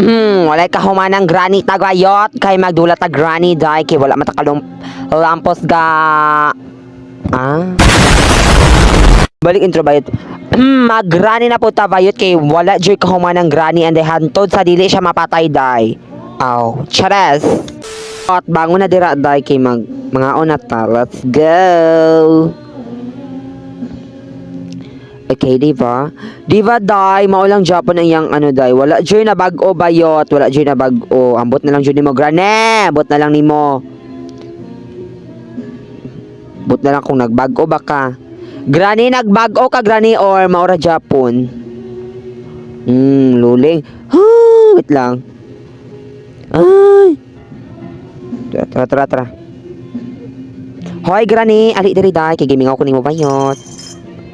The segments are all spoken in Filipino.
Walay kahumanang granny tagayot kay magdulat ta granny day kay wala matakalong lampos ga. Ah. Balik intro bayot. Mag-granny na po ta bayot kay wala joy kahumanang granny and hantod sa dili siya mapatay day. Aw, chares. At bangon na dira day kay mga ona ta. Let's go. Okay, diba? Diba, day? Maulang Japon ang yang ano, day? Wala dyan na bag-o bayot. Wala dyan na bag-o. Ambot na lang dyan ni mo, grane. Ambot na lang ni mo. Ambot na lang kung nagbag-o baka. Grani, nagbag-o ka, grani, or maura Japon. Luling. Wait lang. Ay. Tara. Hoy, grani. Ali, dari, day. Kigiming ako ni mo bayot.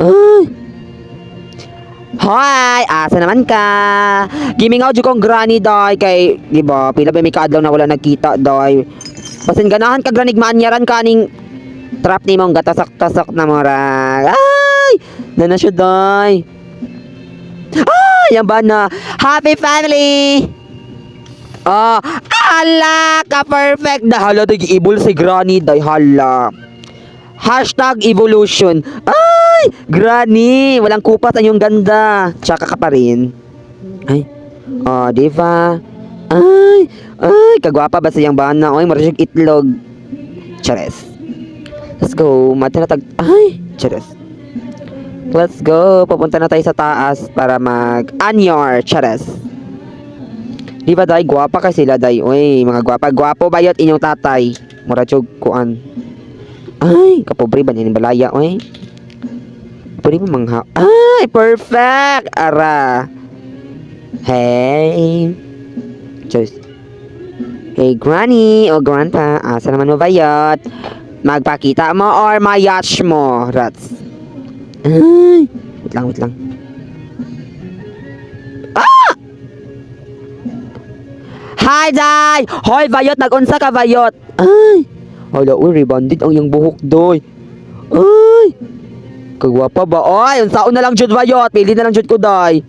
Ay. Hoy! Asa naman ka? Gimingaw dyan kong granny, day. Kay, di ba, pila ba may kaadlaw na wala nagkita, day. Pasin ganahan ka, granig maanyaran ka ning trap ni mong gatasak-tasak na mora. Ay! Na siya, day. Ay! Yan ba na? Happy family! Oh, hala ka perfect na hala, day. Ibol si granny, day. Hala. Hashtag evolution. Ay! Granny! Walang kupas ang iyong ganda. Tsaka ka pa rin. Ay. Oh, diba? Ay! Kagwapa ba siyang bana? Oy, marasig itlog. Chares. Let's go. Matinatag. Ay! Chares. Let's go. Pupunta na tayo sa taas para mag-anyor. Chares. Diba, day? Gwapa ka sila, day. Uy, mga gwapa. Gwapo bayot inyong tatay. Murachog kuan. Ay, kapobre ba niya balaya, oy? Pwede mo mangha. Ay, perfect! Ara. Hey. Just. Hey, granny o grandpa. Asa naman mo bayot? Magpakita mo or mayatch mo, rats. Ay. Wait lang. Ah! Hi, day! Hoy, bayot. Nag-unsa ka, bayot? Ay. Hala, uy, rebanded ang yung buhok, doy. Ay! Kagwapa ba? Ay, unsaon na lang jud bayot. Pili na lang jud ko, day.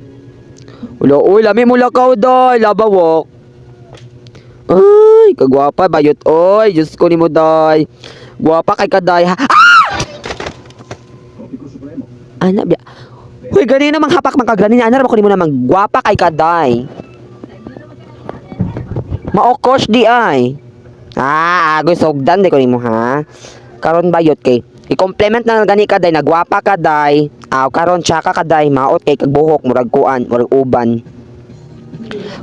Hala, uy, lami mo lakaw, doy. Labawok. Ay, kagwapa, bayot, oy. Diyos ko ni mo, day. Gwapa kay ka, day. Ah! Ana, biya. Uy, gani namang hapak man ka, gani. Ana, ko ni mo namang gwapa kay ka, day. Maokos di ay. Agoy sogdan di ko nimo ha. Karon bayot kay i-complement na gani ka day nagwapa ka day. Karon tsaka ka day maot kay kagbuhok murag kuan, murag uban.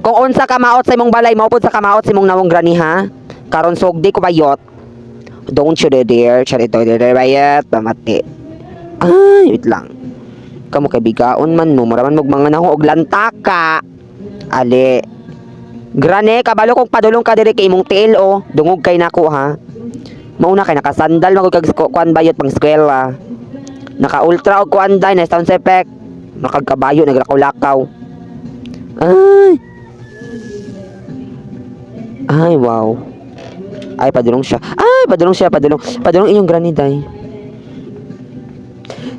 Kung unsa ka maot sa imong balay, maupod sa kamaot sa imong nawong granny ha. Karon sogdi ko bayot. Don't you dare, charito dare bayot, pamati. Ay, wait lang. Kamu kay bigaon man mo, muraman mog mga naho og lantaka. Ali. Grane, kabalo kong padulong ka diri kay imong tiil o. Dungog kay nako ha. Mauna kay nakasandal magod kag kuan bayot pang eskwela. Naka ultra og kuan day na sound effect. Nakagkabayo naglakaw-lakaw. Ay, wow. Ay, padulong siya. Padulong inyong granny day.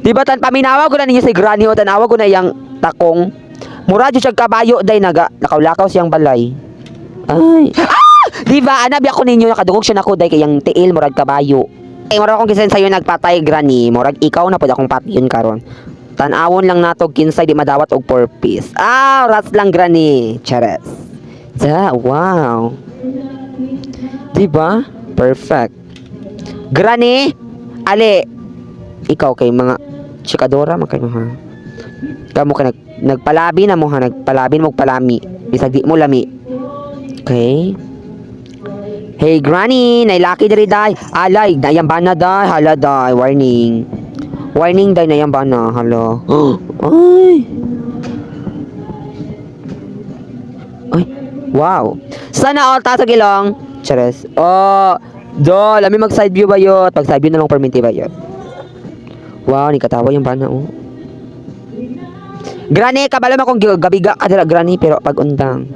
Di ba tan paminawa ko na ninyo si granny o tanawa ko na yang takong. Mura jud siya kabayo day lakaw-lakaw siyang balay. Ay. Di ba anabi ako ninyo nakadungog siya nako day kayang tiil murag kabayo. Ay mura akong kisan sayo nagpatay granny, murag ikaw na pud akong patiyon karon. Tan-awon lang nato kinsay di madawat og purpose. Rats lang granny. Chares. Wow. Di ba? Perfect. Granny, ali. Ikaw kay mga chikadora man kayo ha. Kamu ka nagpalabi na mo ha, nagpalabi mo palami. Bisag di mo lami. Okay. Hey granny, nailaki diri day. Alay, nayambana day. Hala day, warning. Warning day nayambana. Hala. Ay. Ay. Wow. Sana all taso gilong. Chares. Lami mag side view ba yun? Pag side view na lang perminti ba yun? Wow, ni katawa yung bana oh. Granny, kabalo mo kung gabiga ka dira granny pero pag undang.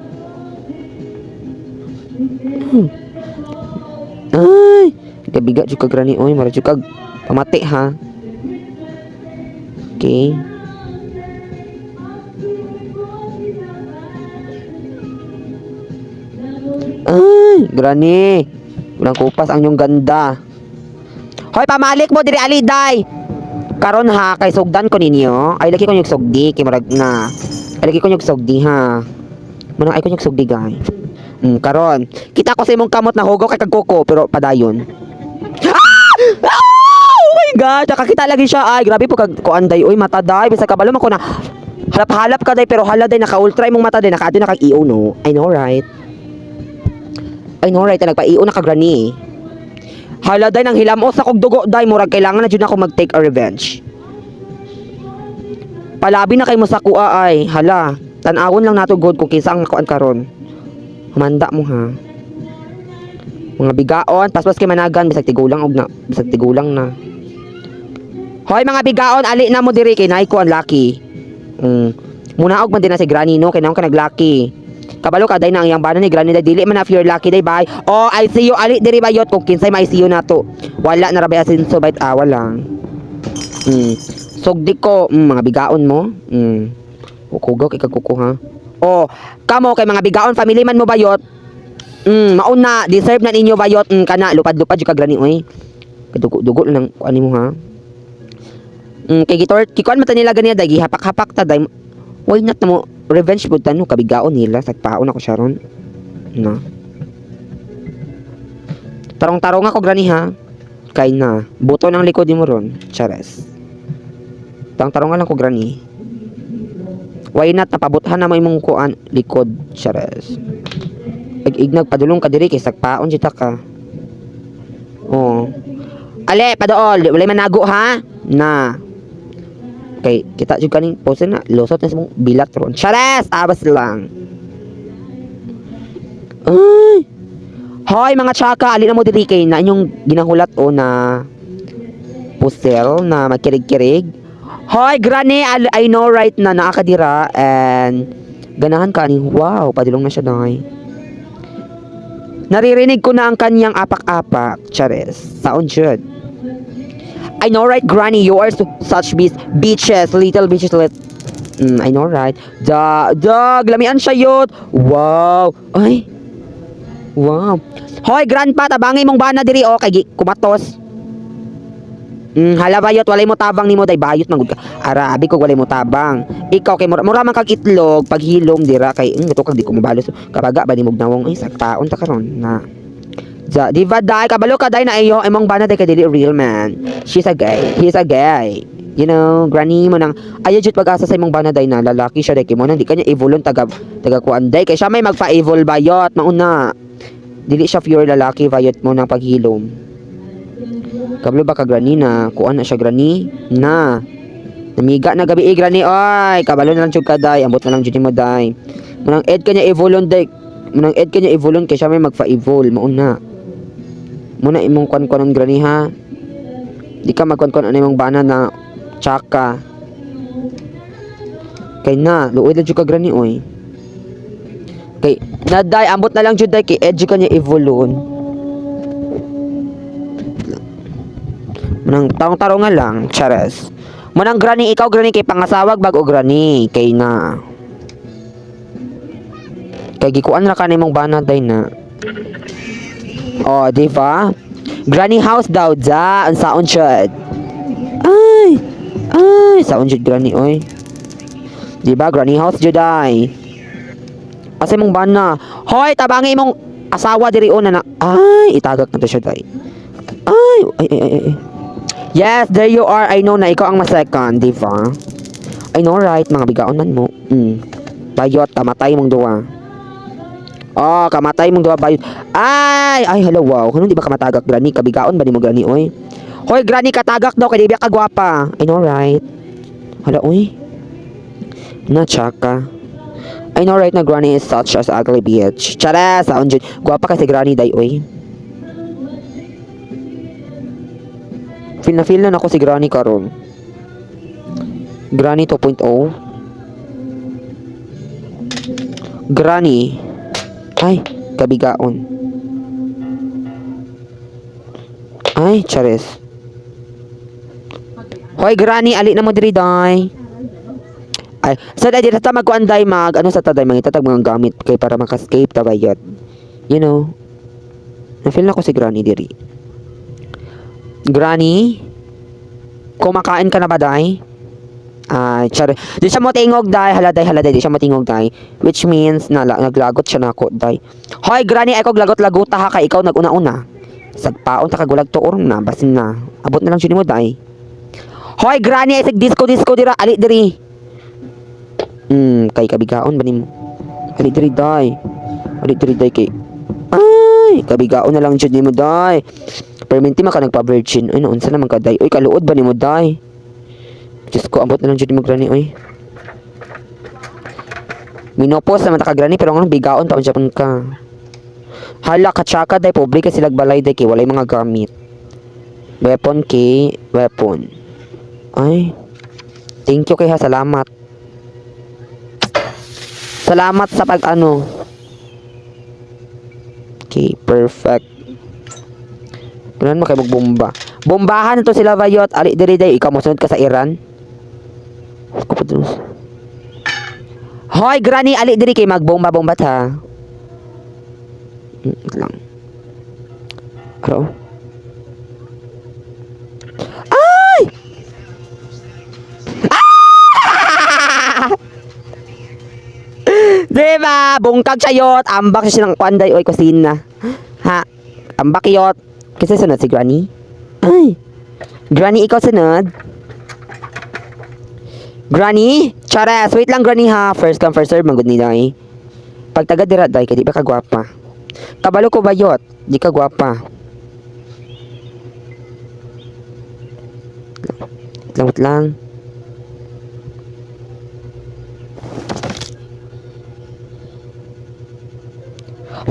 Ay, gabiga jud ka granny oy, mara jud kag pamati ha. Okay. Ay, granny. Walang kupas ang yung ganda. Hoy, pamalik mo diri ali day. Karon ha, kay sugdan ko ninyo. Ay lagi ko yung sugdi kay marag na. Ay lagi ko yung sugdi ha. Manang ay ko yung sugdi guys. Karon. Kita ko sa imong kamot na hugaw kay kagkoko pero padayon. Ah! Oh my god, nakakita lagi siya. Ay, grabe po kag kuanday. Uy, mata day, bisa kabalo man ko na. Halap-halap ka day pero hala day naka-ultra imong mata day naka-ado nakag-iyo no. I know right. I know right, nagpa-iyo na ka granny. Hala day nang hilamos sa kog dugo day murag kailangan na jud ako mag-take a revenge. Palabi na kay mo sa kuha ay. Hala, tan-awon lang nato god kung kinsa ang kuan karon. Humanda mo ha. Mga bigaon, paspas kay managan bisag tigulang og na, bisag tigulang na. Hoy mga bigaon, ali na mo diri kay naay ko ang lucky. Muna og man din na si Granny no kay naon ka naglaki. Kabalo ka day na ang yang bana ni Granny day dili man na if you're lucky day bye. Oh, I see you ali diri bayot kung kinsay may see you nato. Wala na rabay asin so bait wala lang. Sugdi ko mga bigaon mo. Ukugaw kay kagkuko ha. Oh, kamo kay mga bigaon family man mo bayot. Mauna deserve na ninyo bayot kana lupad-lupad jud ka Granny oy. Kadugo-dugo lang kuan mo ha. Kay gitor kikuan mata nila ganiya day gihapak-hapak ta day. Why not na mo revenge pud tano kabigaon nila sagpaon ako sharon. Na. Tarong-tarong ako Granny ha. Kay na buto ng likod mo ron. Chares. Tarong-tarong lang ko Granny. Why not napabuthan na mo imong kuan likod. Chares. Ignag padulong ka diri kay sagpaon jud ka. Oh. Ale padool, wala man nago ha. Na. Kay kita jud kaning pose na losot na sa mong bilat ron. Chares, abas lang. Ay. Hoy mga tsaka, ali na mo diri kay na inyong ginahulat o na pusel na magkirig-kirig. Hoy Granny, I know right na nakakadira and ganahan ka ni wow, padulong na siya dai. Naririnig ko na ang kanyang apak-apak. Chares, sound good. I know right Granny, you are such bitches, little bitches. I know right. Dag, lamian siya yun. Wow. Ay. Wow. Hoy grandpa, tabangi mong bana diri o kay kumatos. Hala bayot, walay mo tabang nimo day bayot mangud ka. Arabi ko walay mo tabang. Ikaw kay mura man kag itlog paghilom dira kay ito kag di ko mabalos. Kabaga ba ni mugnawong ay saktaon ta karon na. Di ba day kabalo ka day na iyo imong bana day ka dili real man. She's a gay. He's a gay. You know, Granny mo nang ayo jud pag-asa sa imong bana day na lalaki siya day kay mo nang di kanya evolon taga kuan day kay siya may magpa-evol bayot mauna. Dili siya pure lalaki bayot mo nang paghilom. Kabalo ba ka Granny na kuan na siya Granny na. Namiga na gabi Granny oy. Kabalo na lang jud ka day, ambot na lang jud mo day. Munang ed kanya evolon day. Munang ed kanya evolon kay siya may magpa-evol mauna. Muna imong kuan-kuanon Granny ha. Di ka magkuan-kuan ano imong bana na tsaka. Kay na, luoy lang jud ka Granny oy. Kay naday ambot na lang jud day kay edge kanya evolon. Manang tarong-tarongan lang, chares. Manang Granny ikaw Granny kay pangasawag bago Granny kay na. Kay gikuan ra ka na imong bana day na. Oh, di ba? Granny house daw ja, ang saon jud. Ay, saon jud Granny oy. Di ba Granny house jud ay. Asa mong bana? Hoy, tabangi imong asawa diri on na. Ay, itagak na to siya day. Ay. Yes, there you are. I know na ikaw ang masecond, di ba? I know right, mga bigaon man mo. Bayot, kamatay mong duwa. Oh, kamatay mong duwa bayot. Ay, hello, wow. Kanun di ba kamatagak Granny? Kabigaon ba ni mo Granny, oy? Hoy, Granny, katagak daw, kaya di ba kagwapa? I know, right? Hala, oy. Na, tsaka. I know, right na Granny is such as ugly bitch. Tara, sound dyan. Gwapa kasi Granny, day, oy. Feel na ako si Granny karon. Granny 2.0. Granny. Ay, kabigaon. Ay, chares. Hoy, Granny, ali na mo diri day. Ay, sa dadi ta magkuan day ano sa taday mangitatag mga gamit kay para maka-escape ta bayad. You know, na-feel na ko si Granny diri. Granny, kumakain ka na ba, day? Char. Di siya motingog, day. Haladay. Di siya motingog, day. Which means, naglagot siya na ako, day. Hoy, Granny, ay kog lagot-lagot ha, kay ikaw nag-una-una. Sagpaon, takagulag to, or na, basin na. Abot na lang siya mo, day. Hoy, Granny, ay disco, dira, ali, diri. Kay kabigaon, ba ni mo? Ali, diri, day. Ali, diri, day, kay... Ay, kabigaon na lang siya ni mo, day. Perminti maka nagpa-virgin. Ay, naunsa naman ka, day. Uy, kaluod ba ni mo, day? Diyos ko, abot na lang dyan mo, Granny, oy. Minopos naman ka, Granny, pero nga bigaon pa unsa ka. Hala, katsaka, day, pobre ka silag balay, day, kay walay mga gamit. Weapon, kay, weapon. Ay, thank you kay ha, salamat. Salamat sa pag-ano. Okay, perfect. Ganun mo kayo magbomba. Bombahan ito sila, Vayot. Ali, diri, day, ikaw masunod ka sa Iran. Hoy, Granny, ali diri kay magbomba-bomba ta. Lang. Hello? Ay! Ah! Diba? Bungkag sayot. Ambak siya ng kwanday. Oy, kusina. Ha? Ambak yot. Kasi sunod si Granny. Ay! Granny, ikaw sunod. Granny? Chares, wait lang, Granny, ha. First come, first serve, manggod ni Day. Pag taga dira, Day, ka di ba kagwapa? Kabalo ko bayot, di ka gwapa. Wait lang.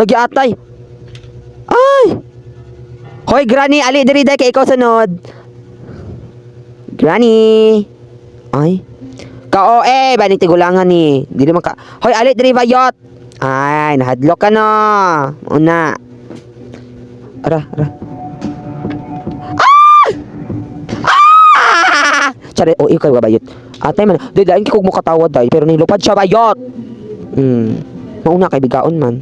Lagi atay. Ay! Hoy, Granny, ali diri, Day, kay ikaw sunod. Granny. Ay. Kao bani tigulangan ni. Di naman ka. Hoy, ali diri bayot. Ay, nahadlok ka no. Una. Ara. Ah! Ah! Chare, ikaw ka bayot. Atay man. Di daing kog mo katawad day, pero nilupad siya bayot. Mauna kay bigaon man.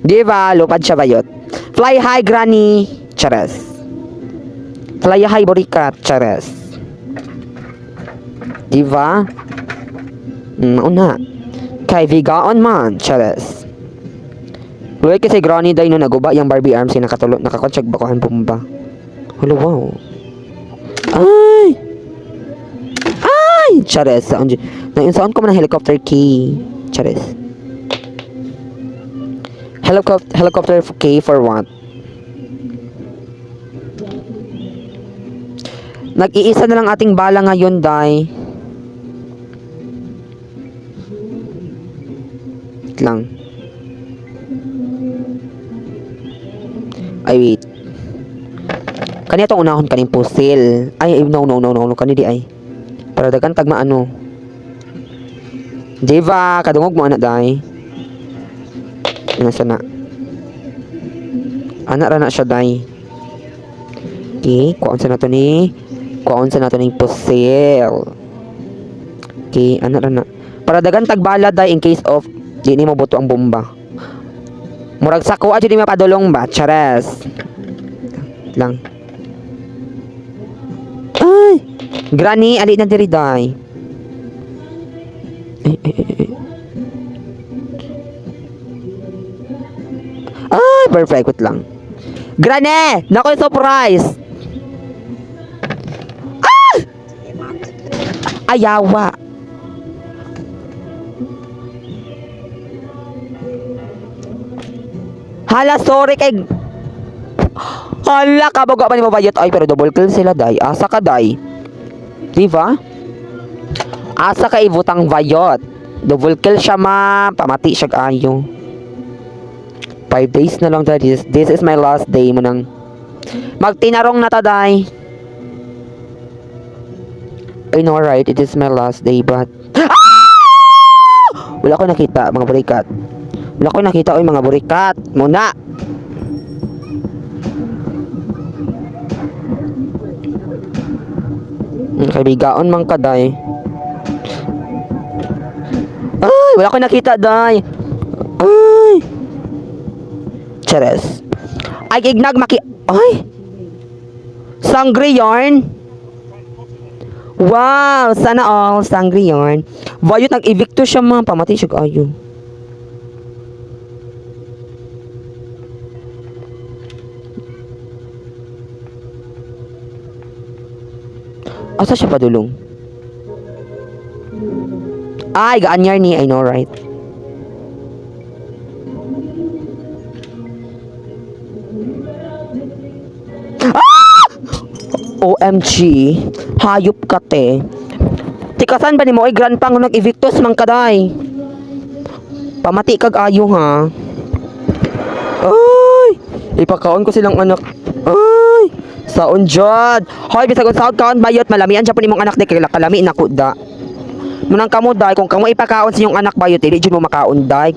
Di ba, lupad siya bayot. Fly high, Granny. Chares. Fly high, borikat. Chares. Diba? Mauna. Kay Vigaon man. Chares. Luway kasi Granny day no naguba yung Barbie arms yung nakakonsyag bakuhan bomba. Hello, wow. Ay! Ay! Chares. Saan ko man ang helicopter key. Chares. Helicopter K for what? Nag-iisa na lang ating bala ngayon, Day. Wait lang. Ay, wait. Kanya itong unahon kaning pusil. Ay, no. Kanya di ay. Para dagan tagma ano. Diva, kadungog mo anak, Day. Nasa na. Anak rana siya, Day. Okay, kuwaon sa nato ni pusil. Okay, anak rana. Para dagan tagbala, Day, in case of di ni mo boto ang bomba. Murag sako aja di mapadulong ba? Chares. Lang. Ay! Granny, ali na diri, Day. Ay, perfect. Wait lang. Granny! Nakoy surprise! Ah! Ayawa. Hala, sorry kay... Hala, kabago pa ni mabayot. Ay, pero double kill sila, Day. Asa ka, Day. Diba? Asa ka ibutang bayot. Double kill siya, ma'am. Pamati siya ayo. 5 days na lang, Day. This is my last day mo nang... Magtinarong na ta, Day. I know, right? It is my last day, but... Ah! Wala ko nakita, mga burikat. Wala ko nakita, oy, mga burikat. Muna! Kaibigaon man ka, Day. Wala ko nakita, day. Ay. Cheres. Ay, ignag Ay. Sangre yarn. Wow, sana all sangre yarn. Bayot nag-evicto siya mga pamati siya ayo. Asa siya padulong? Ay, gaanyar ni, I know, right? Ah! OMG, hayop ka te. Tikasan ba ni mo ay grand pang nag-evictus man kaday? Pamati kag ayo ha. Ay, ipakaon ko silang anak. Ay, saon jud. Hoy, bisag unsaon kaon bayot malamian siya po nimong anak di kay kalami na kuda. Munang kamo day kung kamo ipakaon sa inyong anak bayot dili jud mo makaon day.